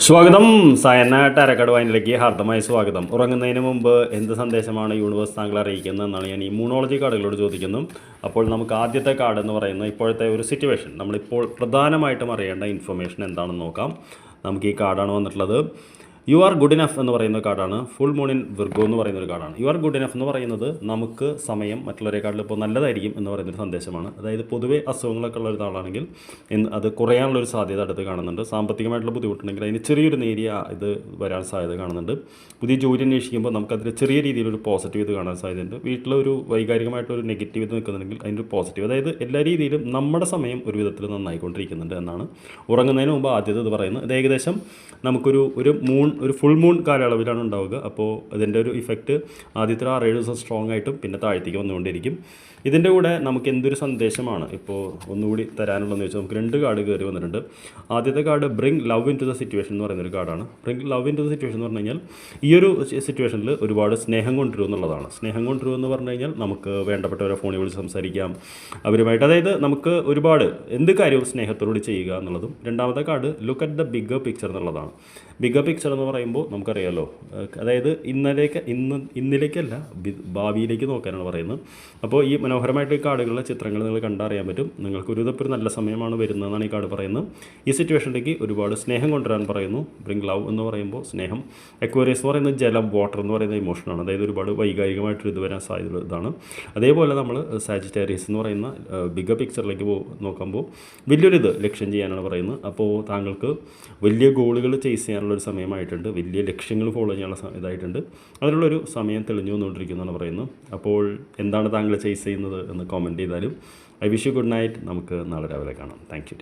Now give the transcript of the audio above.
സ്വാഗതം. സയന ടാരക്കാട് വൈനിലേക്ക് ഹാർദമായ സ്വാഗതം. ഉറങ്ങുന്നതിന് മുമ്പ് എന്ത് സന്ദേശമാണ് യൂണിവേഴ്സ് താങ്കൾ അറിയിക്കുന്നത് എന്നാണ് ഞാൻ ഈ മൂണോളജി കാർഡുകളോട് ചോദിക്കുന്നത്. അപ്പോൾ നമുക്ക് ആദ്യത്തെ കാർഡ് എന്ന് പറയുന്നത് ഇപ്പോഴത്തെ ഒരു സിറ്റുവേഷൻ, നമ്മളിപ്പോൾ പ്രധാനമായിട്ടും അറിയേണ്ട ഇൻഫർമേഷൻ എന്താണെന്ന് നോക്കാം. നമുക്ക് ഈ കാർഡാണ് വന്നിട്ടുള്ളത്. യു ആർ ഗുഡ് ഇനഫ് എന്ന് പറയുന്ന കാർഡാണ്. ഫുൾ മൂൺ ഇൻ വിർഗോ എന്ന് പറയുന്ന ഒരു കാർഡാണ്. യു ആർ ഗുഡ് ഇനഫ് എന്ന് പറയുന്നത് നമുക്ക് സമയം മറ്റുള്ളവരെക്കാട്ടിൽ ഇപ്പോൾ നല്ലതായിരിക്കും എന്ന് പറയുന്നൊരു സന്ദേശമാണ്. അതായത് പൊതുവേ അസുഖങ്ങളൊക്കെ ഉള്ള ഒരാളാണെങ്കിൽ അത് കുറയാനുള്ളൊരു സാധ്യത അടുത്ത് കാണുന്നുണ്ട്. സാമ്പത്തികമായിട്ടുള്ള ബുദ്ധിമുട്ടുണ്ടെങ്കിൽ അതിന് ചെറിയൊരു നേരിയ ഇത് വരാൻ സാധ്യത കാണുന്നുണ്ട്. പുതിയ ജോലി അന്വേഷിക്കുമ്പോൾ നമുക്കതിൽ ചെറിയ രീതിയിലൊരു പോസിറ്റീവ് ഇത് കാണാൻ സാധ്യതയുണ്ട്. വീട്ടിലൊരു വൈകാരികമായിട്ടൊരു നെഗറ്റീവ് ഇത് നിൽക്കുന്നുണ്ടെങ്കിൽ അതിൻ്റെ പോസിറ്റീവ്, അതായത് എല്ലാ രീതിയിലും നമ്മുടെ സമയം ഒരു വിധത്തിൽ നന്നായിക്കൊണ്ടിരിക്കുന്നുണ്ട് എന്നാണ് ഉറങ്ങുന്നതിന് മുമ്പ് ആദ്യത്തെ ഇത് പറയുന്നത്. ഇത് ഏകദേശം നമുക്കൊരു ഒരു ഫുൾ മൂൺ കാലയളവിലാണ് ഉണ്ടാവുക. അപ്പോൾ അതിൻ്റെ ഒരു ഇഫക്റ്റ് ആദ്യത്തെ 6-7 ദിവസം സ്ട്രോങ് ആയിട്ടും പിന്നെ താഴത്തേക്ക് വന്നുകൊണ്ടിരിക്കും. ഇതിൻ്റെ കൂടെ നമുക്ക് എന്തൊരു സന്ദേശമാണ് ഇപ്പോൾ ഒന്നുകൂടി തരാനുള്ളതെന്ന് വെച്ചാൽ നമുക്ക് 2 കാർഡ് കയറി വന്നിട്ടുണ്ട്. ആദ്യത്തെ card bring love into the situation എന്ന് പറയുന്നൊരു കാർഡാണ്. Bring love into the situation എന്ന് പറഞ്ഞു കഴിഞ്ഞാൽ ഈ ഒരു സിറ്റുവേഷനിൽ ഒരുപാട് സ്നേഹം കൊണ്ടുവരും എന്നുള്ളതാണ്. സ്നേഹം കൊണ്ടുവരും എന്ന് പറഞ്ഞു കഴിഞ്ഞാൽ നമുക്ക് വേണ്ടപ്പെട്ടവരെ ഫോണിൽ വിളിച്ച് സംസാരിക്കാം അവരുമായിട്ട്, അതായത് നമുക്ക് ഒരുപാട് എന്ത് കാര്യവും സ്നേഹത്തോടുകൂടി ചെയ്യുക എന്നുള്ളതും. രണ്ടാമത്തെ card look at the bigger picture എന്നുള്ളതാണ്. ബിഗ്ഗർ പിക്ചർ എന്ന് പറയുമ്പോൾ നമുക്കറിയാമല്ലോ, അതായത് ഇന്നിലേക്കല്ല ഭാവിയിലേക്ക് നോക്കാനാണ് പറയുന്നത്. അപ്പോൾ ഈ മനോഹരമായിട്ട് ഈ കാർഡുകളിലെ ചിത്രങ്ങൾ നിങ്ങൾ കണ്ടറിയാൻ പറ്റും. നിങ്ങൾക്ക് ഒരു വിധത്തിൽ നല്ല സമയമാണ് വരുന്നതെന്നാണ് ഈ കാർഡ് പറയുന്നത്. ഈ സിറ്റുവേഷനിലേക്ക് ഒരുപാട് സ്നേഹം കൊണ്ടുവരാൻ പറയുന്നു. ബ്രിങ് ലവ് എന്ന് പറയുമ്പോൾ സ്നേഹം. എക്വേറിയസ് എന്ന് പറയുന്നത് ജലം, വാട്ടർ എന്ന് പറയുന്ന ഇമോഷനാണ്. അതായത് ഒരുപാട് വൈകാരികമായിട്ടൊരു ഇത് വരാൻ സാധ്യത ഇതാണ്. അതേപോലെ നമ്മൾ സാജിറ്റേറിയസ് എന്ന് പറയുന്ന ബിഗ്ഗർ പിക്ചറിലേക്ക് നോക്കുമ്പോൾ വലിയൊരിത് ലക്ഷ്യം ചെയ്യാനാണ് പറയുന്നത്. അപ്പോൾ താങ്കൾക്ക് വലിയ ഗോളുകൾ ചേസ് ചെയ്യാനുള്ളൊരു സമയമായിട്ടുണ്ട്. വലിയ ലക്ഷ്യങ്ങൾ ഫോളോ ചെയ്യാനുള്ള ഇതായിട്ടുണ്ട്. അതിനുള്ളൊരു സമയം തെളിഞ്ഞു വന്നുകൊണ്ടിരിക്കുന്നതാണ് പറയുന്നത്. അപ്പോൾ എന്താണ് താങ്കൾ ചേസ് ചെയ്യുന്നത് എന്ന് കോമെൻറ്റ് ചെയ്താലും. I wish you good night. നമുക്ക് നാളെ രാവിലെ കാണാം. Thank you.